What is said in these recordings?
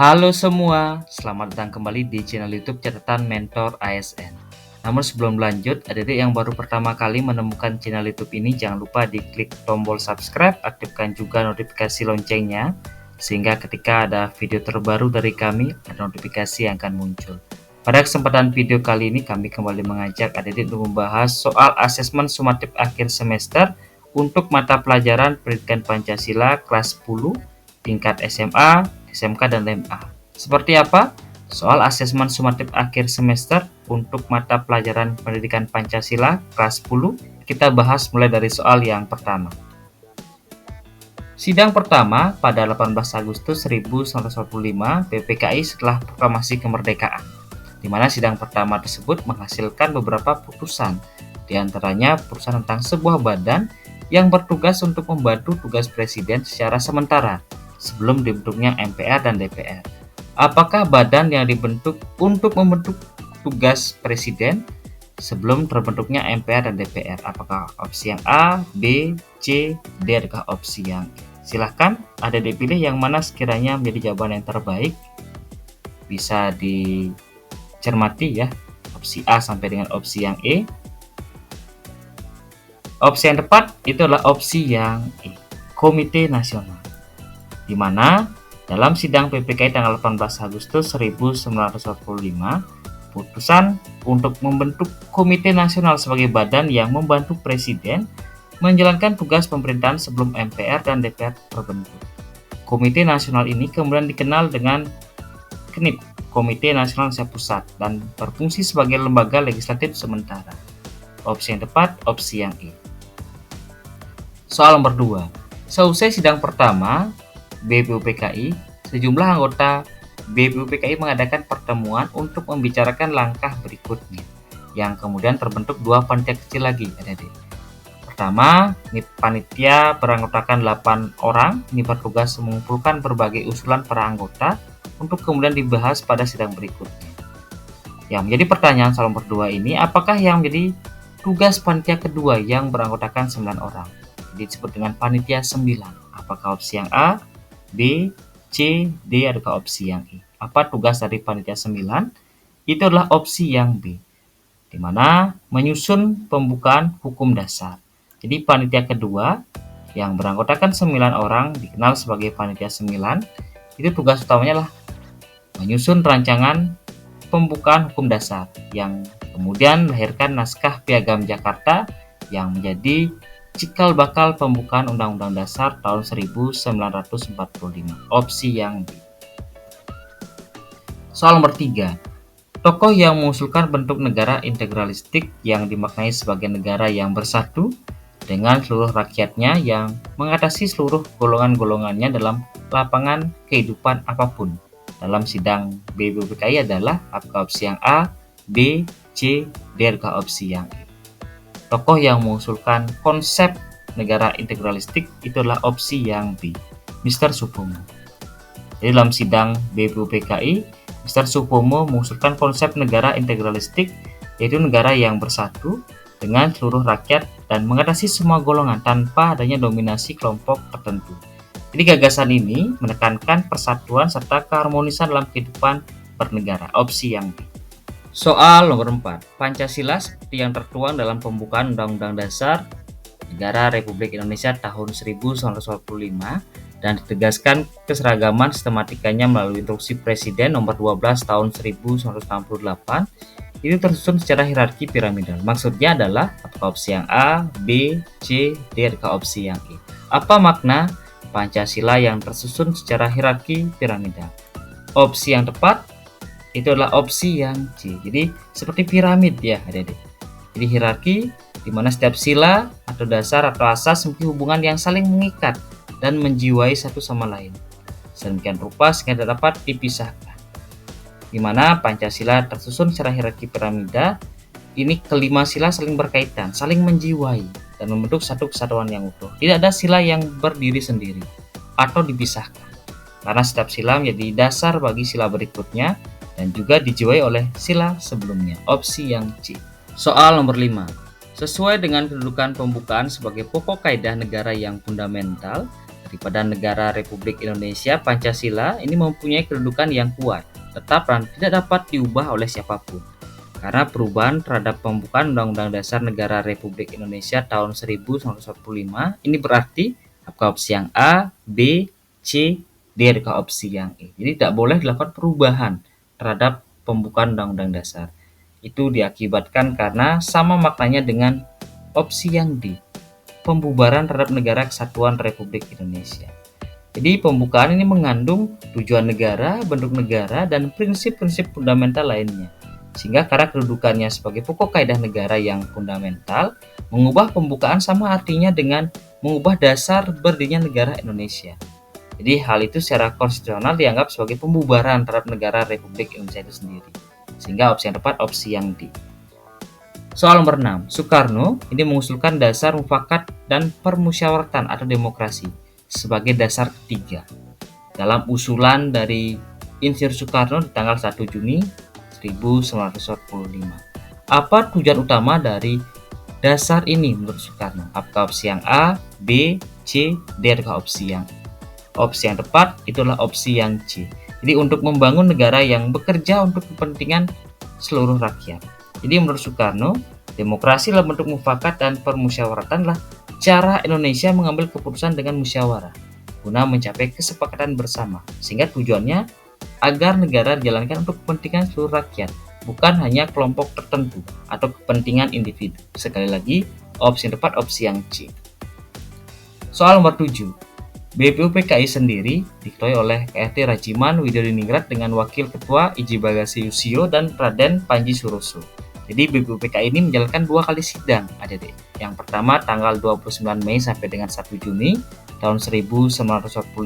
Halo semua, selamat datang kembali di channel YouTube Catatan Mentor ASN. Namun sebelum lanjut, adik-adik yang baru pertama kali menemukan channel YouTube ini, jangan lupa diklik tombol subscribe, aktifkan juga notifikasi loncengnya, sehingga ketika ada video terbaru dari kami, ada notifikasi yang akan muncul. Pada kesempatan video kali ini, kami kembali mengajak adik-adik untuk membahas soal asesmen sumatif akhir semester untuk mata pelajaran Pendidikan Pancasila kelas 10, tingkat SMA, SMK, dan LMA. Seperti apa? Soal asesmen sumatif akhir semester untuk mata pelajaran Pendidikan Pancasila kelas 10, kita bahas mulai dari soal yang pertama. Sidang pertama pada 18 Agustus 1945 PPKI setelah proklamasi kemerdekaan, di mana sidang pertama tersebut menghasilkan beberapa putusan, di antaranya putusan tentang sebuah badan yang bertugas untuk membantu tugas presiden secara sementara sebelum dibentuknya MPR dan DPR. Apakah badan yang dibentuk untuk membentuk tugas presiden sebelum terbentuknya MPR dan DPR? Apakah opsi yang A, B, C, D, ataukah opsi yang E? Silahkan ada dipilih yang mana sekiranya menjadi jawaban yang terbaik. Bisa dicermati ya, opsi A sampai dengan opsi yang E. Opsi yang tepat itu adalah opsi yang E, Komite Nasional, di mana dalam sidang PPKI tanggal 18 Agustus 1945, putusan untuk membentuk Komite Nasional sebagai badan yang membantu presiden menjalankan tugas pemerintahan sebelum MPR dan DPR terbentuk. Komite Nasional ini kemudian dikenal dengan KNIP, Komite Nasional Indonesia Pusat, dan berfungsi sebagai lembaga legislatif sementara. Opsi yang tepat, opsi yang E. Soal nomor 2. Seusai sidang pertama BPUPKI, sejumlah anggota BPUPKI mengadakan pertemuan untuk membicarakan langkah berikutnya, yang kemudian terbentuk dua panitia kecil lagi, adik-adik. Pertama, panitia beranggotakan 8 orang, ini bertugas mengumpulkan berbagai usulan para anggota untuk kemudian dibahas pada sidang berikutnya. Yang menjadi pertanyaan soal nomor 2 ini, apakah yang menjadi tugas panitia kedua yang beranggotakan 9 orang? Disebut dengan panitia 9. Apakah opsi yang A, B, C, D, atau opsi yang E? Apa tugas dari panitia 9? Itu adalah opsi yang B, di mana menyusun pembukaan hukum dasar. Jadi panitia kedua yang beranggotakan 9 orang dikenal sebagai panitia 9. Itu tugas utamanya adalah menyusun rancangan pembukaan hukum dasar yang kemudian melahirkan naskah Piagam Jakarta yang menjadi cikal bakal pembukaan Undang-Undang Dasar tahun 1945. Opsi yang B. Soal nomor 3. Tokoh yang mengusulkan bentuk negara integralistik yang dimaknai sebagai negara yang bersatu dengan seluruh rakyatnya yang mengatasi seluruh golongan-golongannya dalam lapangan kehidupan apapun. Dalam sidang BPUPKI adalah apakah opsi yang A, B, C, D, atau opsi yang E? Tokoh yang mengusulkan konsep negara integralistik itu adalah opsi yang B, Mr. Supomo. Jadi dalam sidang BPUPKI, Mr. Supomo mengusulkan konsep negara integralistik, yaitu negara yang bersatu dengan seluruh rakyat dan mengatasi semua golongan tanpa adanya dominasi kelompok tertentu. Jadi gagasan ini menekankan persatuan serta keharmonisan dalam kehidupan bernegara. Opsi yang B. Soal nomor 4. Pancasila seperti yang tertuang dalam pembukaan Undang-Undang Dasar Negara Republik Indonesia tahun 1945 dan ditegaskan keseragaman sistematikanya melalui Instruksi Presiden nomor 12 tahun 1968, itu tersusun secara hierarki piramidal. Maksudnya adalah apakah opsi yang A, B, C, D, atau opsi yang E? Apa makna Pancasila yang tersusun secara hierarki piramidal? Opsi yang tepat itu adalah opsi yang C. Jadi seperti piramid ya adik-adik. Jadi hierarki di mana setiap sila atau dasar atau asas memiliki hubungan yang saling mengikat dan menjiwai satu sama lain. Sedemikian rupa sehingga dapat dipisahkan. Di mana Pancasila tersusun secara hierarki piramida, ini kelima sila saling berkaitan, saling menjiwai dan membentuk satu kesatuan yang utuh. Tidak ada sila yang berdiri sendiri atau dipisahkan, karena setiap sila menjadi dasar bagi sila berikutnya dan juga dijiwai oleh sila sebelumnya. Opsi yang C. Soal nomor 5. Sesuai dengan kedudukan pembukaan sebagai pokok kaidah negara yang fundamental, Daripada negara Republik Indonesia, Pancasila ini mempunyai kedudukan yang kuat, tetap dan tidak dapat diubah oleh siapapun. Karena perubahan terhadap pembukaan Undang-Undang Dasar Negara Republik Indonesia tahun 1945 ini berarti apakah opsi yang A, B, C, D adakah opsi yang E. Jadi tidak boleh dilakukan perubahan terhadap pembukaan Undang-Undang Dasar. Itu diakibatkan karena sama maknanya dengan opsi yang D, pembubaran terhadap Negara Kesatuan Republik Indonesia. Jadi pembukaan ini mengandung tujuan negara, bentuk negara, dan prinsip-prinsip fundamental lainnya. Sehingga karena kedudukannya sebagai pokok kaidah negara yang fundamental, mengubah pembukaan sama artinya dengan mengubah dasar berdirinya negara Indonesia. Jadi hal itu secara konstitusional dianggap sebagai pembubaran terhadap negara Republik Indonesia itu sendiri. Sehingga opsi yang tepat opsi yang D. Soal nomor 6, Soekarno ini mengusulkan dasar mufakat dan permusyawaratan atau demokrasi sebagai dasar ketiga. Dalam usulan dari Insinyur Soekarno di tanggal 1 Juni 1945. Apa tujuan utama dari dasar ini menurut Soekarno? Apakah opsi yang A, B, C, D atau opsi yang E? Opsi yang tepat itulah opsi yang C. Jadi untuk membangun negara yang bekerja untuk kepentingan seluruh rakyat. Jadi menurut Soekarno, demokrasi dalam bentuk mufakat dan permusyawaratan adalah cara Indonesia mengambil keputusan dengan musyawarah guna mencapai kesepakatan bersama, sehingga tujuannya agar negara dijalankan untuk kepentingan seluruh rakyat, bukan hanya kelompok tertentu atau kepentingan individu. Sekali lagi, opsi yang tepat opsi yang C. Soal nomor 7. BPUPKI sendiri diketuai oleh KRT Rajiman Widodiningrat dengan Wakil Ketua Iji Bagasiusio dan Raden Panji Suroso. Jadi BPUPKI ini menjalankan 2 kali sidang, adik-adik. Yang pertama tanggal 29 Mei sampai dengan 1 Juni tahun 1945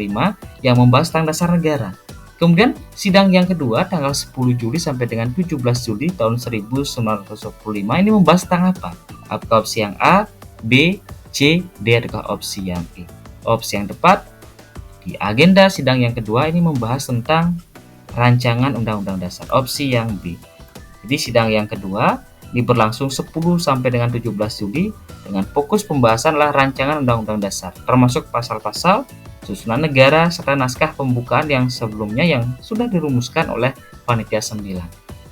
yang membahas tentang dasar negara. Kemudian sidang yang kedua tanggal 10 Juli sampai dengan 17 Juli tahun 1945 ini membahas tentang apa? Apakah opsi yang A, B, C, D atau opsi yang E? Opsi yang tepat di agenda sidang yang kedua ini membahas tentang rancangan Undang-Undang Dasar, opsi yang B. Jadi sidang yang kedua ini berlangsung 10 sampai dengan 17 Juli dengan fokus pembahasan adalah rancangan Undang-Undang Dasar, termasuk pasal-pasal, susunan negara, serta naskah pembukaan yang sebelumnya yang sudah dirumuskan oleh Panitia 9.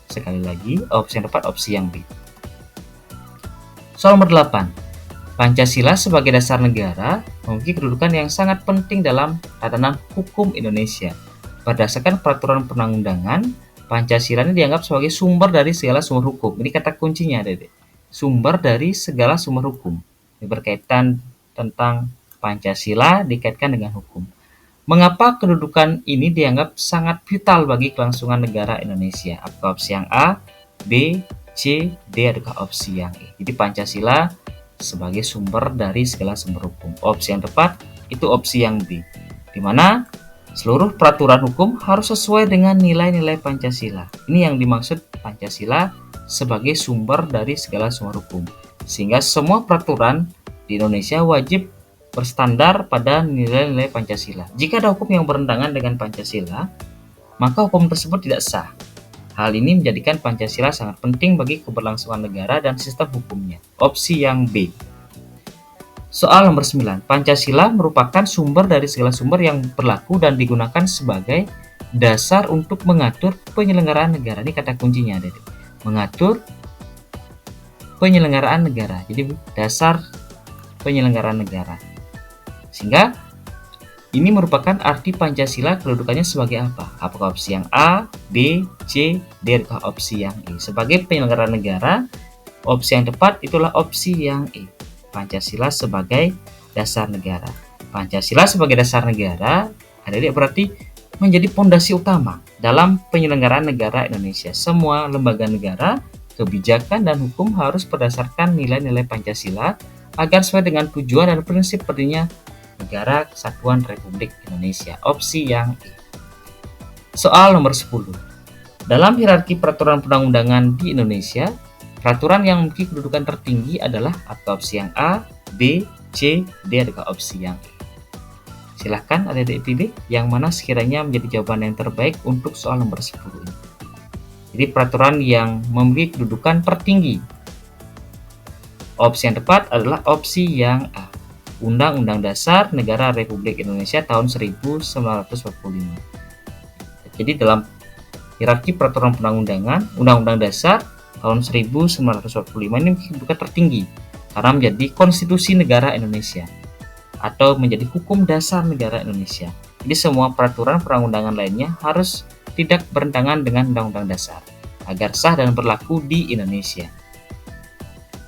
Sekali lagi, opsi yang tepat opsi yang B. Soal nomor 8. Pancasila sebagai dasar negara memiliki kedudukan yang sangat penting dalam tatanan hukum Indonesia. Berdasarkan peraturan perundang-undangan, Pancasila ini dianggap sebagai sumber dari segala sumber hukum. Ini kata kuncinya, Dede. Sumber dari segala sumber hukum. Ini berkaitan tentang Pancasila dikaitkan dengan hukum. Mengapa kedudukan ini dianggap sangat vital bagi kelangsungan negara Indonesia? Apakah opsi yang A, B, C, D atau opsi yang E? Jadi Pancasila sebagai sumber dari segala sumber hukum. Opsi yang tepat itu opsi yang B, di mana seluruh peraturan hukum harus sesuai dengan nilai-nilai Pancasila. Ini yang dimaksud Pancasila sebagai sumber dari segala sumber hukum. Sehingga semua peraturan di Indonesia wajib berstandar pada nilai-nilai Pancasila. Jika ada hukum yang bertentangan dengan Pancasila, maka hukum tersebut tidak sah. Hal ini menjadikan Pancasila sangat penting bagi keberlangsungan negara dan sistem hukumnya. Opsi yang B. Soal nomor 9. Pancasila merupakan sumber dari segala sumber yang berlaku dan digunakan sebagai dasar untuk mengatur penyelenggaraan negara. Ini kata kuncinya, Dede. Mengatur penyelenggaraan negara. Jadi dasar penyelenggaraan negara. Sehingga ini merupakan arti Pancasila, kedudukannya sebagai apa? Apakah opsi yang A, B, C, D atau opsi yang E? Sebagai penyelenggara negara, opsi yang tepat itulah opsi yang E. Pancasila sebagai dasar negara. Pancasila sebagai dasar negara, adik-adik berarti menjadi pondasi utama dalam penyelenggaraan negara Indonesia. Semua lembaga negara, kebijakan dan hukum harus berdasarkan nilai-nilai Pancasila agar sesuai dengan tujuan dan prinsip berdirinya Negara Kesatuan Republik Indonesia. Opsi yang E. Soal nomor 10. Dalam hierarki peraturan perundang-undangan di Indonesia, peraturan yang memiliki kedudukan tertinggi adalah opsi yang A, B, C, D atau opsi yang E. Silahkan adik-adik pilih yang mana sekiranya menjadi jawaban yang terbaik untuk soal nomor 10 ini. Jadi peraturan yang memiliki kedudukan tertinggi. Opsi yang tepat adalah opsi yang A. Undang-Undang Dasar Negara Republik Indonesia tahun 1945. Jadi dalam hierarki peraturan perundang-undangan, Undang-Undang Dasar tahun 1945 ini bukan tertinggi karena menjadi konstitusi negara Indonesia atau menjadi hukum dasar negara Indonesia. Jadi semua peraturan perundang-undangan lainnya harus tidak bertentangan dengan Undang-Undang Dasar agar sah dan berlaku di Indonesia.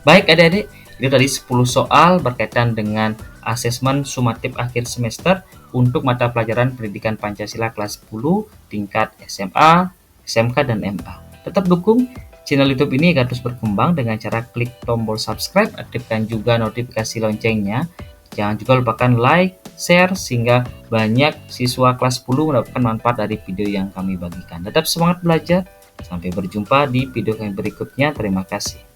Baik adik-adik, itu tadi 10 soal berkaitan dengan asesmen sumatif akhir semester untuk mata pelajaran pendidikan Pancasila kelas 10 tingkat SMA, SMK, dan MA. Tetap dukung channel YouTube ini agar terus berkembang dengan cara klik tombol subscribe, aktifkan juga notifikasi loncengnya. Jangan juga lupakan like, share, sehingga banyak siswa kelas 10 mendapatkan manfaat dari video yang kami bagikan. Tetap semangat belajar, sampai berjumpa di video kami berikutnya. Terima kasih.